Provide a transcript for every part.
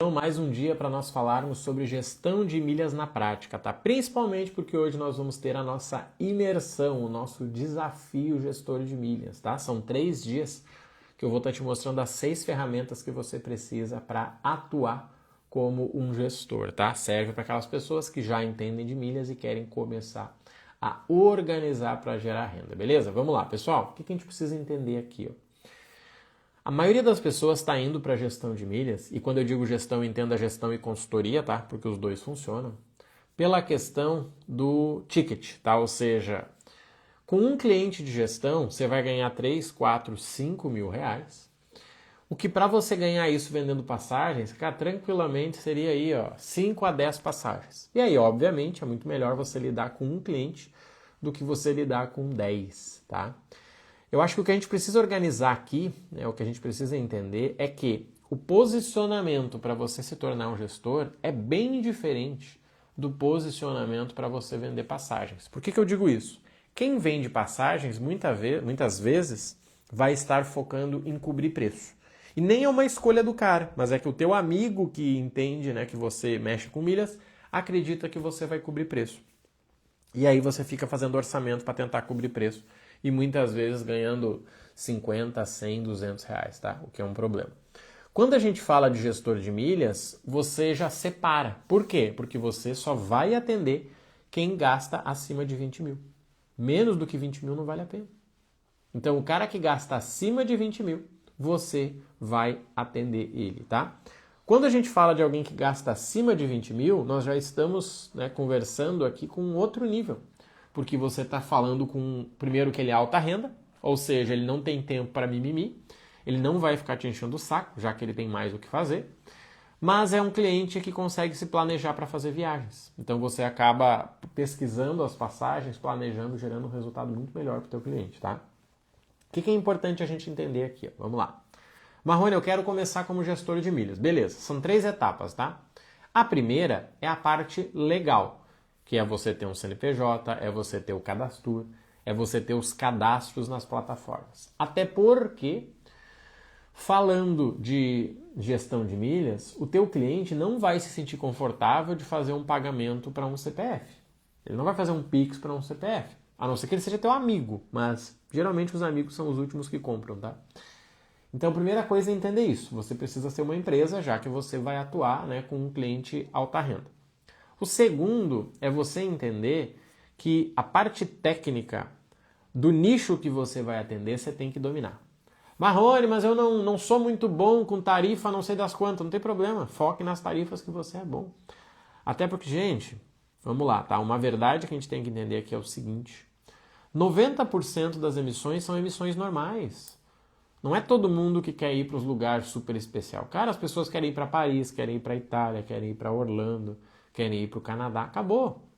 Então, mais um dia para nós falarmos sobre gestão de milhas na prática, tá? Principalmente porque hoje nós vamos ter a nossa imersão, o nosso desafio gestor de milhas, tá? São 3 dias que eu vou estar te mostrando as 6 ferramentas que você precisa para atuar como um gestor, tá? Serve para aquelas pessoas que já entendem de milhas e querem começar a organizar para gerar renda, beleza? Vamos lá, pessoal. O que a gente precisa entender aqui, ó? A maioria das pessoas está indo para a gestão de milhas, e quando eu digo gestão, entenda gestão e consultoria, tá? Porque os dois funcionam, pela questão do ticket, tá? Ou seja, com um cliente de gestão, você vai ganhar 3, 4, 5 mil reais. O que para você ganhar isso vendendo passagens, cara, tranquilamente seria aí, ó, 5 a 10 passagens. E aí, obviamente, é muito melhor você lidar com um cliente do que você lidar com 10, tá? Eu acho que o que a gente precisa organizar aqui, né, o que a gente precisa entender é que o posicionamento para você se tornar um gestor é bem diferente do posicionamento para você vender passagens. Por que eu digo isso? Quem vende passagens muitas vezes vai estar focando em cobrir preço. E nem é uma escolha do cara, mas é que o teu amigo que entende, né, que você mexe com milhas, acredita que você vai cobrir preço. E aí você fica fazendo orçamento para tentar cobrir preço. E muitas vezes ganhando 50, 100, 200 reais, tá? O que é um problema. Quando a gente fala de gestor de milhas, você já separa. Por quê? Porque você só vai atender quem gasta acima de 20 mil. Menos do que 20 mil não vale a pena. Então, o cara que gasta acima de 20 mil, você vai atender ele, tá? Quando a gente fala de alguém que gasta acima de 20 mil, nós já estamos, né, conversando aqui com um outro nível. Porque você está falando com, primeiro, que ele é alta renda, ou seja, ele não tem tempo para mimimi, ele não vai ficar te enchendo o saco, já que ele tem mais o que fazer, mas é um cliente que consegue se planejar para fazer viagens. Então você acaba pesquisando as passagens, planejando, gerando um resultado muito melhor para o teu cliente, tá? O que é importante a gente entender aqui? Ó? Vamos lá. Marrone, eu quero começar como gestor de milhas. Beleza, são 3 etapas, tá? A primeira é a parte legal, que é você ter um CNPJ, é você ter o cadastro, é você ter os cadastros nas plataformas. Até porque, falando de gestão de milhas, o teu cliente não vai se sentir confortável de fazer um pagamento para um CPF. Ele não vai fazer um Pix para um CPF, a não ser que ele seja teu amigo, mas geralmente os amigos são os últimos que compram, tá? Então, a primeira coisa é entender isso. Você precisa ser uma empresa, já que você vai atuar, né, com um cliente alta renda. O segundo é você entender que a parte técnica do nicho que você vai atender, você tem que dominar. Marrone, mas eu não sou muito bom com tarifa, não sei das quantas. Não tem problema, foque nas tarifas que você é bom. Até porque, gente, vamos lá, tá? Uma verdade que a gente tem que entender aqui é o seguinte: 90% das emissões são emissões normais. Não é todo mundo que quer ir para os lugares super especial. Cara, as pessoas querem ir para Paris, querem ir para Itália, querem ir para Orlando, querem ir para o Canadá. Acabou.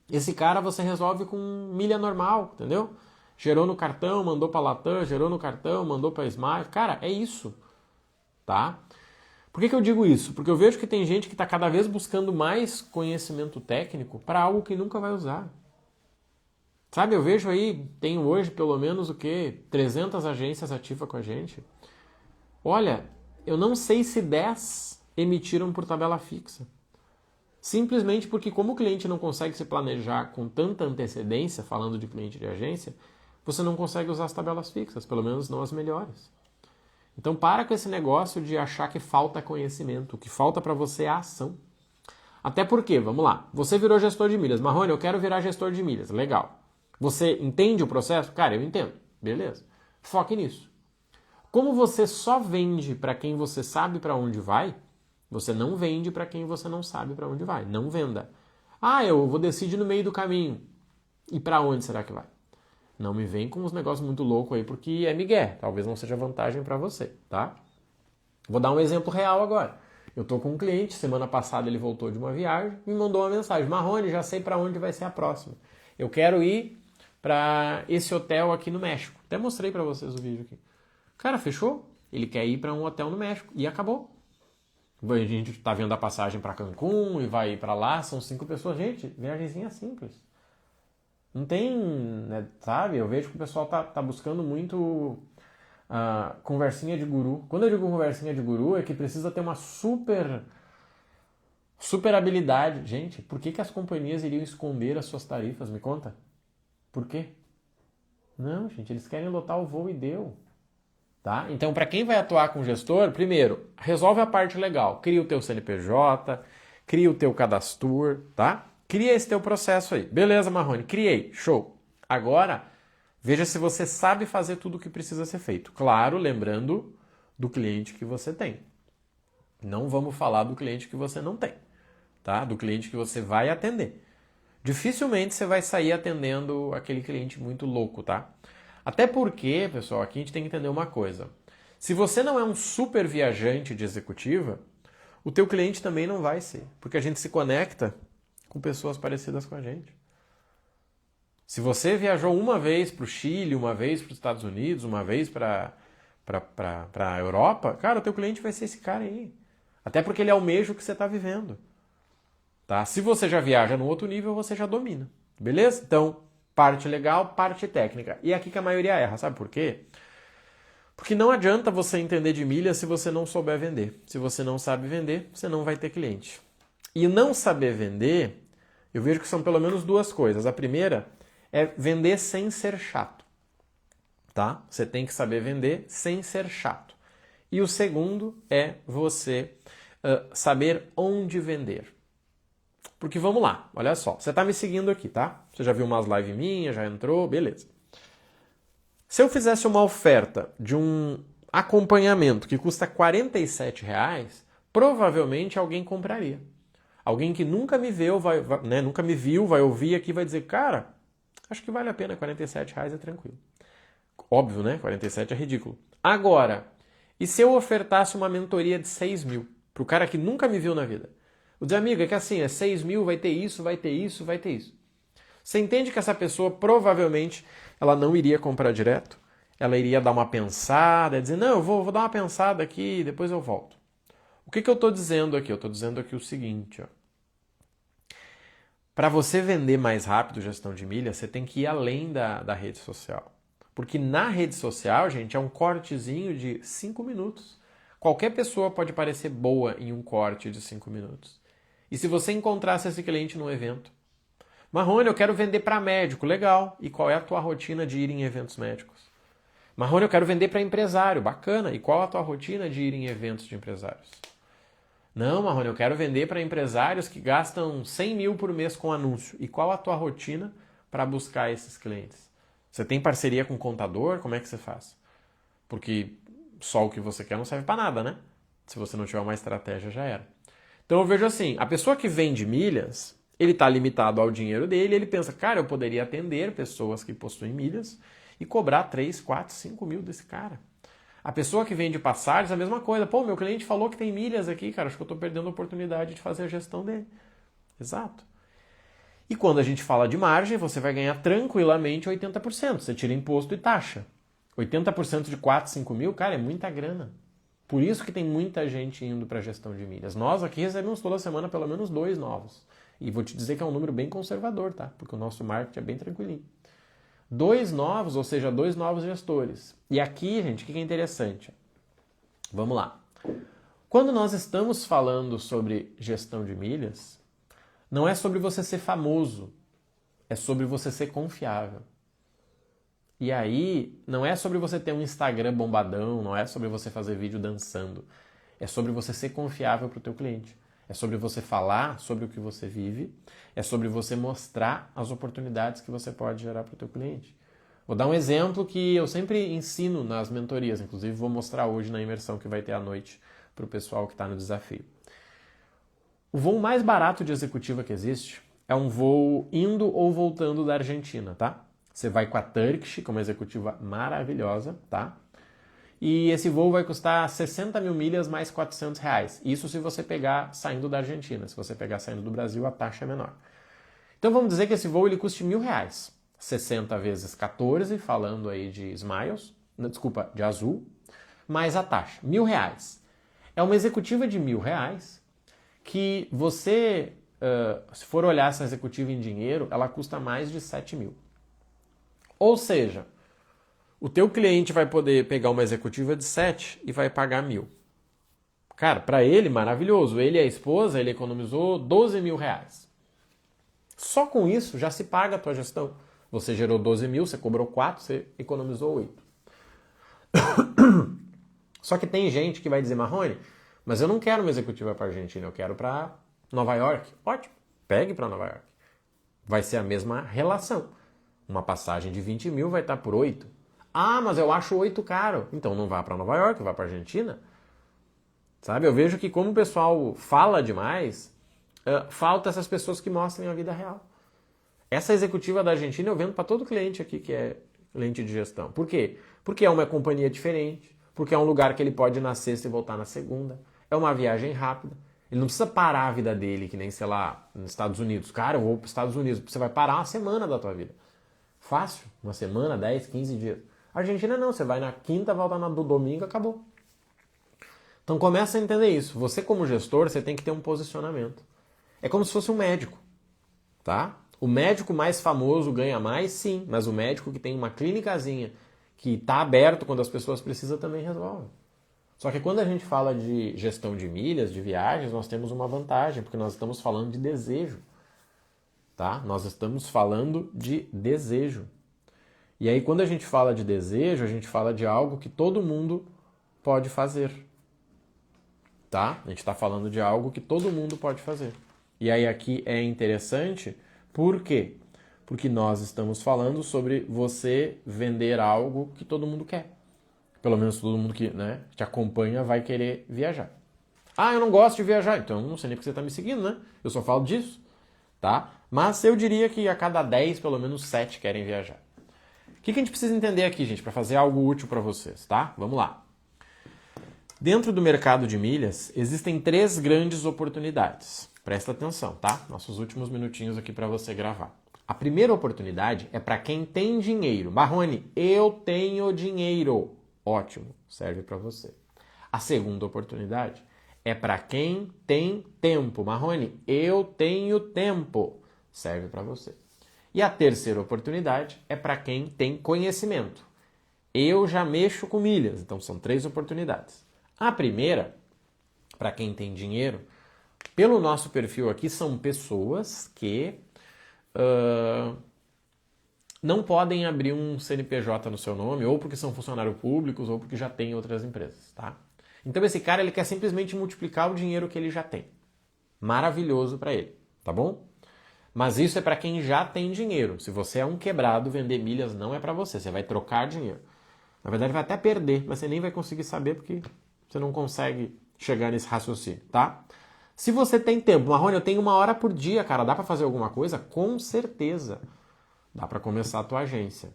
Esse cara você resolve com milha normal, entendeu? Gerou no cartão, mandou para Latam, gerou no cartão, mandou para Smile. Cara, é isso, tá? Por que eu digo isso? Porque eu vejo que tem gente que está cada vez buscando mais conhecimento técnico para algo que nunca vai usar. Sabe, eu vejo aí, tenho hoje pelo menos o quê? 300 agências ativas com a gente. Olha, eu não sei se 10 emitiram por tabela fixa. Simplesmente porque como o cliente não consegue se planejar com tanta antecedência, falando de cliente de agência, você não consegue usar as tabelas fixas, pelo menos não as melhores. Então para com esse negócio de achar que falta conhecimento. O que falta para você é a ação. Até porque, vamos lá, você virou gestor de milhas. Marrone, eu quero virar gestor de milhas. Legal. Você entende o processo? Cara, eu entendo. Beleza. Foque nisso. Como você só vende para quem você sabe para onde vai, você não vende para quem você não sabe para onde vai. Não venda. Ah, eu vou decidir no meio do caminho. E para onde será que vai? Não me vem com uns negócios muito loucos aí, porque é migué. Talvez não seja vantagem para você, tá? Vou dar um exemplo real agora. Eu tô com um cliente, semana passada ele voltou de uma viagem, me mandou uma mensagem: Marrone, já sei para onde vai ser a próxima. Eu quero ir para esse hotel aqui no México. Até mostrei para vocês o vídeo aqui. Cara, fechou? Ele quer ir para um hotel no México. E acabou. A gente tá vendo a passagem para Cancún e vai ir para lá. São 5 pessoas. Gente, viagemzinha simples. Não tem, né, sabe? Eu vejo que o pessoal tá buscando muito conversinha de guru. Quando eu digo conversinha de guru, é que precisa ter uma super habilidade. Gente, por que as companhias iriam esconder as suas tarifas? Me conta. Por quê? Não, gente, eles querem lotar o voo e deu. Tá? Então, para quem vai atuar com gestor, primeiro, resolve a parte legal. Cria o teu CNPJ, cria o teu cadastro, tá? Cria esse teu processo aí. Beleza, Marrone, criei. Show. Agora, veja se você sabe fazer tudo o que precisa ser feito. Claro, lembrando do cliente que você tem. Não vamos falar do cliente que você não tem, tá? Do cliente que você vai atender. Dificilmente você vai sair atendendo aquele cliente muito louco, tá? Até porque, pessoal, aqui a gente tem que entender uma coisa. Se você não é um super viajante de executiva, o teu cliente também não vai ser, porque a gente se conecta com pessoas parecidas com a gente. Se você viajou uma vez para o Chile, uma vez para os Estados Unidos, uma vez para a Europa, cara, o teu cliente vai ser esse cara aí. Até porque ele almeja o que você está vivendo. Tá? Se você já viaja num outro nível, você já domina. Beleza? Então, parte legal, parte técnica. E é aqui que a maioria erra, sabe por quê? Porque não adianta você entender de milhas se você não souber vender. Se você não sabe vender, você não vai ter cliente. E não saber vender, eu vejo que são pelo menos duas coisas. A primeira é vender sem ser chato. Tá? Você tem que saber vender sem ser chato. E o segundo é você saber onde vender. Porque vamos lá, olha só, você está me seguindo aqui, tá? Você já viu umas lives minhas, já entrou, beleza. Se eu fizesse uma oferta de um acompanhamento que custa R$ 47, provavelmente alguém compraria. Alguém que nunca me viu, nunca me viu, vai ouvir aqui e vai dizer, cara, acho que vale a pena, R$ 47 é tranquilo. Óbvio, né? 47 é ridículo. Agora, e se eu ofertasse uma mentoria de 6 mil para o cara que nunca me viu na vida? Eu dizer, amigo, é que assim, 6 mil, vai ter isso, vai ter isso, vai ter isso. Você entende que essa pessoa provavelmente ela não iria comprar direto? Ela iria dar uma pensada, dizer, não, eu vou dar uma pensada aqui e depois eu volto. O que eu estou dizendo aqui? Eu estou dizendo aqui o seguinte, ó. Para você vender mais rápido gestão de milha, você tem que ir além da rede social. Porque na rede social, gente, é um cortezinho de 5 minutos. Qualquer pessoa pode parecer boa em um corte de 5 minutos. E se você encontrasse esse cliente num evento? Marrone, eu quero vender para médico. Legal. E qual é a tua rotina de ir em eventos médicos? Marrone, eu quero vender para empresário. Bacana. E qual a tua rotina de ir em eventos de empresários? Não, Marrone, eu quero vender para empresários que gastam 100 mil por mês com anúncio. E qual a tua rotina para buscar esses clientes? Você tem parceria com contador? Como é que você faz? Porque só o que você quer não serve para nada, né? Se você não tiver uma estratégia, já era. Então eu vejo assim, a pessoa que vende milhas, ele está limitado ao dinheiro dele, ele pensa, cara, eu poderia atender pessoas que possuem milhas e cobrar 3, 4, 5 mil desse cara. A pessoa que vende passagens, a mesma coisa. Pô, meu cliente falou que tem milhas aqui, cara, acho que eu estou perdendo a oportunidade de fazer a gestão dele. Exato. E quando a gente fala de margem, você vai ganhar tranquilamente 80%. Você tira imposto e taxa. 80% de 4, 5 mil, cara, é muita grana. Por isso que tem muita gente indo para a gestão de milhas. Nós aqui recebemos toda semana pelo menos 2 novos. E vou te dizer que é um número bem conservador, tá? Porque o nosso marketing é bem tranquilinho. 2 novos, ou seja, 2 novos gestores. E aqui, gente, o que é interessante? Vamos lá. Quando nós estamos falando sobre gestão de milhas, não é sobre você ser famoso, é sobre você ser confiável. E aí, não é sobre você ter um Instagram bombadão, não é sobre você fazer vídeo dançando. É sobre você ser confiável para o teu cliente. É sobre você falar sobre o que você vive. É sobre você mostrar as oportunidades que você pode gerar para o teu cliente. Vou dar um exemplo que eu sempre ensino nas mentorias. Inclusive, vou mostrar hoje na imersão que vai ter à noite para o pessoal que está no desafio. O voo mais barato de executiva que existe é um voo indo ou voltando da Argentina, tá? Você vai com a Turkish, que é uma executiva maravilhosa, tá? E esse voo vai custar 60 mil milhas mais R$ 400. Isso se você pegar saindo da Argentina. Se você pegar saindo do Brasil, a taxa é menor. Então vamos dizer que esse voo ele custe R$ 1.000. 60 vezes 14, falando aí de Smiles, desculpa, de Azul, mais a taxa, R$ 1.000. É uma executiva de R$ 1.000 que você, se for olhar essa executiva em dinheiro, ela custa mais de 7 mil. Ou seja, O teu cliente vai poder pegar uma executiva de 7 e vai pagar 1.000. Cara, para ele, maravilhoso. Ele e a esposa, ele economizou 12 mil reais. Só com isso já se paga a tua gestão. Você gerou 12 mil, você cobrou 4, você economizou 8. Só que tem gente que vai dizer, Marrone, mas eu não quero uma executiva para a Argentina, eu quero para Nova York. Ótimo, pegue para Nova York. Vai ser a mesma relação. Uma passagem de 20 mil vai estar por 8. Ah, mas eu acho 8 caro. Então não vá para Nova York, vá para a Argentina. Sabe, eu vejo que como o pessoal fala demais, falta essas pessoas que mostrem a vida real. Essa executiva da Argentina eu vendo para todo cliente aqui que é cliente de gestão. Por quê? Porque é uma companhia diferente, porque é um lugar que ele pode ir na sexta e voltar na segunda, é uma viagem rápida. Ele não precisa parar a vida dele, que nem, sei lá, nos Estados Unidos. Cara, eu vou para os Estados Unidos, você vai parar uma semana da tua vida. Fácil, uma semana, 10, 15 dias. Argentina não, você vai na quinta, volta no domingo, acabou. Então começa a entender isso. Você como gestor, você tem que ter um posicionamento. É como se fosse um médico, tá? O médico mais famoso ganha mais, sim, mas o médico que tem uma clínicazinha que está aberto quando as pessoas precisam também resolve. Só que quando a gente fala de gestão de milhas, de viagens, nós temos uma vantagem, porque nós estamos falando de desejo, tá? Nós estamos falando de desejo. E aí quando a gente fala de desejo, a gente fala de algo que todo mundo pode fazer. Tá? A gente está falando de algo que todo mundo pode fazer. E aí aqui é interessante, por quê? Porque nós estamos falando sobre você vender algo que todo mundo quer. Pelo menos todo mundo que, né, te acompanha vai querer viajar. Ah, eu não gosto de viajar, então não sei nem porque você está me seguindo, né? Eu só falo disso, tá? Mas eu diria que a cada 10, pelo menos 7 querem viajar. O que a gente precisa entender aqui, gente, para fazer algo útil para vocês, tá? Vamos lá. Dentro do mercado de milhas, existem 3 grandes oportunidades. Presta atenção, tá? Nossos últimos minutinhos aqui para você gravar. A primeira oportunidade é para quem tem dinheiro. Marrone, eu tenho dinheiro. Ótimo, serve para você. A segunda oportunidade é para quem tem tempo. Marrone, eu tenho tempo. Serve para você. E a terceira oportunidade é para quem tem conhecimento. Eu já mexo com milhas. Então são 3 oportunidades. A primeira, para quem tem dinheiro, pelo nosso perfil aqui, são pessoas que não podem abrir um CNPJ no seu nome, ou porque são funcionários públicos, ou porque já tem outras empresas, tá? Então esse cara, ele quer simplesmente multiplicar o dinheiro que ele já tem. Maravilhoso para ele, tá bom? Mas isso é para quem já tem dinheiro. Se você é um quebrado, vender milhas não é para você, você vai trocar dinheiro. Na verdade, vai até perder, mas você nem vai conseguir saber porque você não consegue chegar nesse raciocínio, tá? Se você tem tempo, Marrone, eu tenho 1 hora por dia, cara, dá para fazer alguma coisa? Com certeza. Dá para começar a tua agência.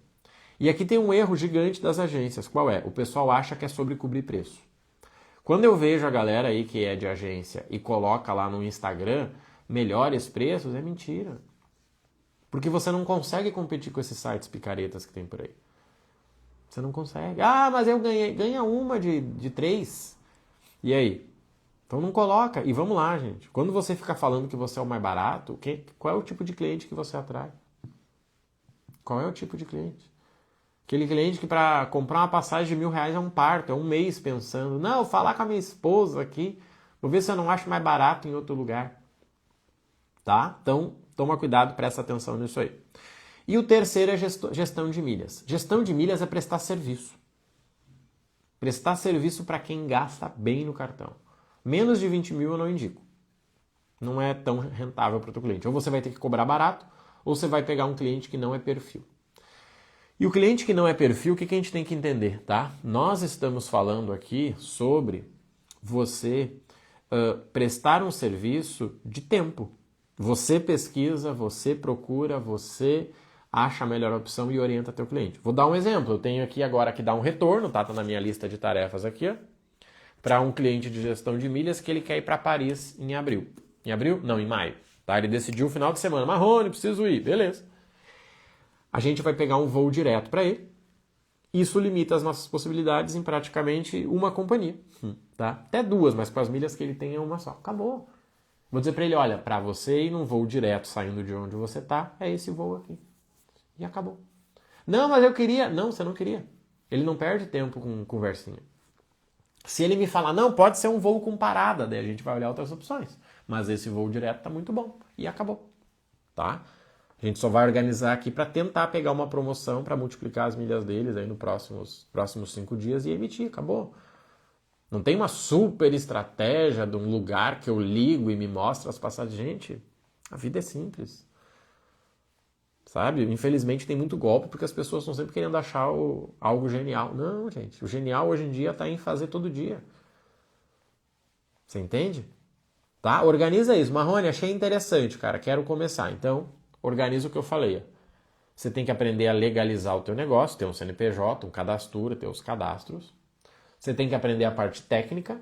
E aqui tem um erro gigante das agências. Qual é? O pessoal acha que é sobre cobrir preço. Quando eu vejo a galera aí que é de agência e coloca lá no Instagram melhores preços, é mentira. Porque você não consegue competir com esses sites picaretas que tem por aí. Você não consegue. Ah, mas eu ganhei. Ganha uma de 3. E aí? Então não coloca. E vamos lá, gente. Quando você fica falando que você é o mais barato, qual é o tipo de cliente que você atrai? Qual é o tipo de cliente? Aquele cliente que para comprar uma passagem de R$1.000 é um parto, é um mês pensando. Não, vou falar com a minha esposa aqui. Vou ver se eu não acho mais barato em outro lugar. Tá? Então, toma cuidado, presta atenção nisso aí. E o terceiro é gestão de milhas. Gestão de milhas é prestar serviço. Prestar serviço para quem gasta bem no cartão. Menos de 20 mil eu não indico. Não é tão rentável para o teu cliente. Ou você vai ter que cobrar barato, ou você vai pegar um cliente que não é perfil. E o cliente que não é perfil, o que a gente tem que entender, tá? Nós estamos falando aqui sobre você prestar um serviço de tempo. Você pesquisa, você procura, você acha a melhor opção e orienta teu cliente. Vou dar um exemplo. Eu tenho aqui agora que dar um retorno, tá? Tá na minha lista de tarefas aqui, ó, para um cliente de gestão de milhas que ele quer ir para Paris em abril. Em abril? Não, em maio. Tá? Ele decidiu o final de semana. Marrone, preciso ir. Beleza. A gente vai pegar um voo direto para ele. Isso limita as nossas possibilidades em praticamente uma companhia. Tá? Até 2, mas com as milhas que ele tem é uma só. Acabou. Vou dizer para ele, olha, para você ir num voo direto saindo de onde você tá, é esse voo aqui. E acabou. Não, mas eu queria... Não, você não queria. Ele não perde tempo com conversinha. Se ele me falar, não, pode ser um voo com parada, daí a gente vai olhar outras opções. Mas esse voo direto tá muito bom. E acabou. Tá? A gente só vai organizar aqui para tentar pegar uma promoção para multiplicar as milhas deles aí nos próximos 5 dias e emitir. Acabou. Não tem uma super estratégia de um lugar que eu ligo e me mostra as passagens. Gente, a vida é simples. Sabe? Infelizmente tem muito golpe porque as pessoas estão sempre querendo achar algo genial. Não, gente. O genial hoje em dia está em fazer todo dia. Você entende? Tá? Organiza isso. Marrone, achei interessante, cara. Quero começar. Então, organiza o que eu falei. Você tem que aprender a legalizar o teu negócio, ter um CNPJ, um cadastro, ter os cadastros. Você tem que aprender a parte técnica.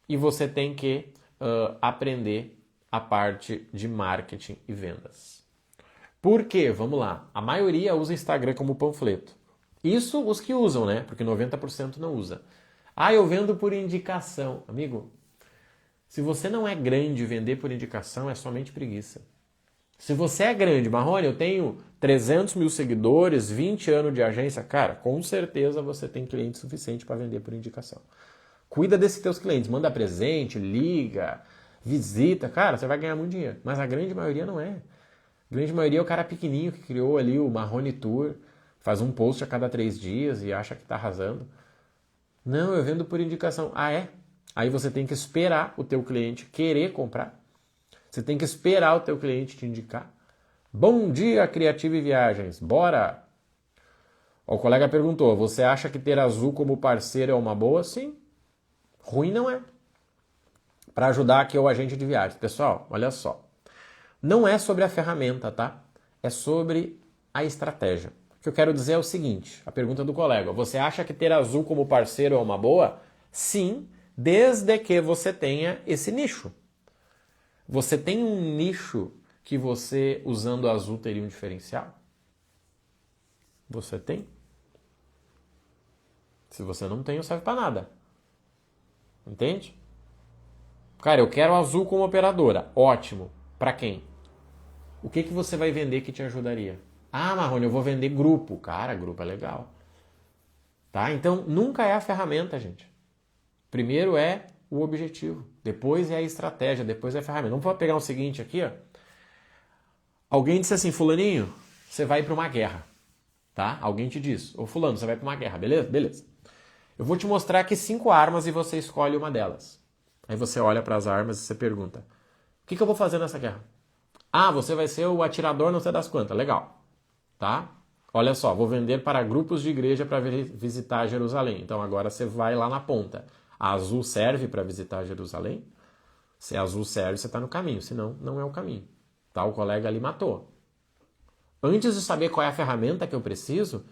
E você tem que aprender a parte de marketing e vendas. Por quê? Vamos lá. A maioria usa Instagram como panfleto. Isso os que usam, né? Porque 90% não usa. Ah, eu vendo por indicação. Amigo, se você não é grande, vender por indicação é somente preguiça. Se você é grande, Marrone, eu tenho 300 mil seguidores, 20 anos de agência, cara, com certeza você tem cliente suficiente para vender por indicação. Cuida desses teus clientes, manda presente, liga, visita, cara, você vai ganhar muito dinheiro. Mas a grande maioria não é. A grande maioria é o cara pequenininho que criou ali o Marrone Tour, faz um post a cada 3 dias e acha que está arrasando. Não, eu vendo por indicação. Ah, é? Aí você tem que esperar o teu cliente querer comprar. Você tem que esperar o teu cliente te indicar. Bom dia, Criative Viagens. Bora! O colega perguntou, você acha que ter Azul como parceiro é uma boa? Sim. Ruim não é. Para ajudar aqui o agente de viagens. Pessoal, olha só. Não é sobre a ferramenta, tá? É sobre a estratégia. O que eu quero dizer é o seguinte, a pergunta do colega. Você acha que ter Azul como parceiro é uma boa? Sim, desde que você tenha esse nicho. Você tem um nicho que você, usando Azul, teria um diferencial? Você tem? Se você não tem, não serve para nada. Entende? Cara, eu quero Azul como operadora. Ótimo. Para quem? O que você vai vender que te ajudaria? Ah, Marrone, eu vou vender grupo. Cara, grupo é legal. Tá? Então, nunca é a ferramenta, gente. Primeiro é o objetivo. Depois é a estratégia. Depois é a ferramenta. Vamos pegar o seguinte aqui, ó. Alguém disse assim, fulaninho, você vai para uma guerra. Tá? Alguém te diz, ô fulano, você vai para uma guerra, beleza? Beleza. Eu vou te mostrar aqui 5 armas e você escolhe uma delas. Aí você olha para as armas e você pergunta, o que eu vou fazer nessa guerra? Ah, você vai ser o atirador não sei das quantas. Legal. Tá? Olha só, vou vender para grupos de igreja para visitar Jerusalém. Então agora você vai lá na ponta. A Azul serve para visitar Jerusalém? Se a Azul serve, você está no caminho. Senão, não é o caminho. Tá? O colega ali matou. Antes de saber qual é a ferramenta que eu preciso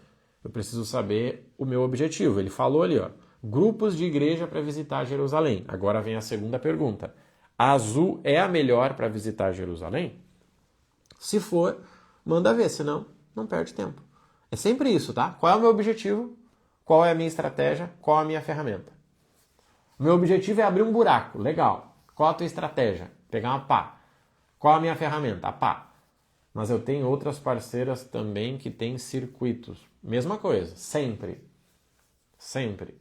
saber o meu objetivo. Ele falou ali, ó, grupos de igreja para visitar Jerusalém. Agora vem a segunda pergunta. A Azul é a melhor para visitar Jerusalém? Se for, manda ver, senão não perde tempo. É sempre isso, tá? Qual é o meu objetivo? Qual é a minha estratégia? Qual é a minha ferramenta? O meu objetivo é abrir um buraco. Legal. Qual a tua estratégia? Pegar uma pá. Qual a minha ferramenta? A pá. Mas eu tenho outras parceiras também que têm circuitos. Mesma coisa. Sempre. Sempre.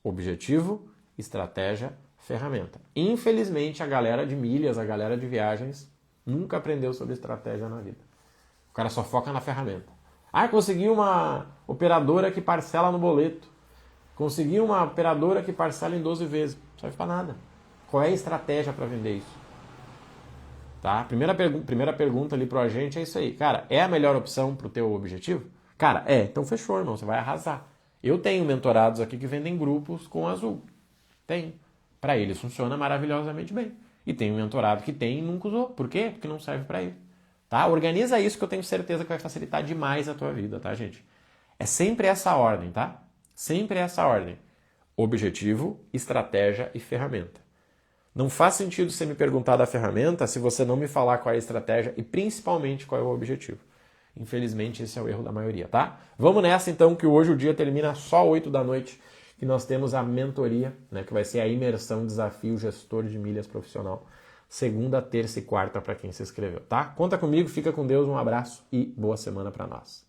Objetivo, estratégia, ferramenta. Infelizmente, a galera de milhas, a galera de viagens, nunca aprendeu sobre estratégia na vida. O cara só foca na ferramenta. Ah, consegui uma operadora que parcela no boleto. Consegui uma operadora que parcela em 12 vezes. Não serve para nada. Qual é a estratégia para vender isso? Tá? Primeira pergunta ali pro agente é isso aí. Cara, é a melhor opção pro teu objetivo? Cara, é. Então fechou, irmão. Você vai arrasar. Eu tenho mentorados aqui que vendem grupos com Azul. Tenho. Para eles funciona maravilhosamente bem. E tem um mentorado que tem e nunca usou. Por quê? Porque não serve para ele. Tá? Organiza isso que eu tenho certeza que vai facilitar demais a tua vida, tá, gente? É sempre essa ordem, tá? Sempre essa ordem. Objetivo, estratégia e ferramenta. Não faz sentido você me perguntar da ferramenta se você não me falar qual é a estratégia e principalmente qual é o objetivo. Infelizmente, esse é o erro da maioria, tá? Vamos nessa então, que hoje o dia termina só 8 da noite, que nós temos a mentoria, né, que vai ser a imersão Desafio Gestor de Milhas Profissional. Segunda, terça e quarta para quem se inscreveu, tá? Conta comigo, fica com Deus, um abraço e boa semana para nós.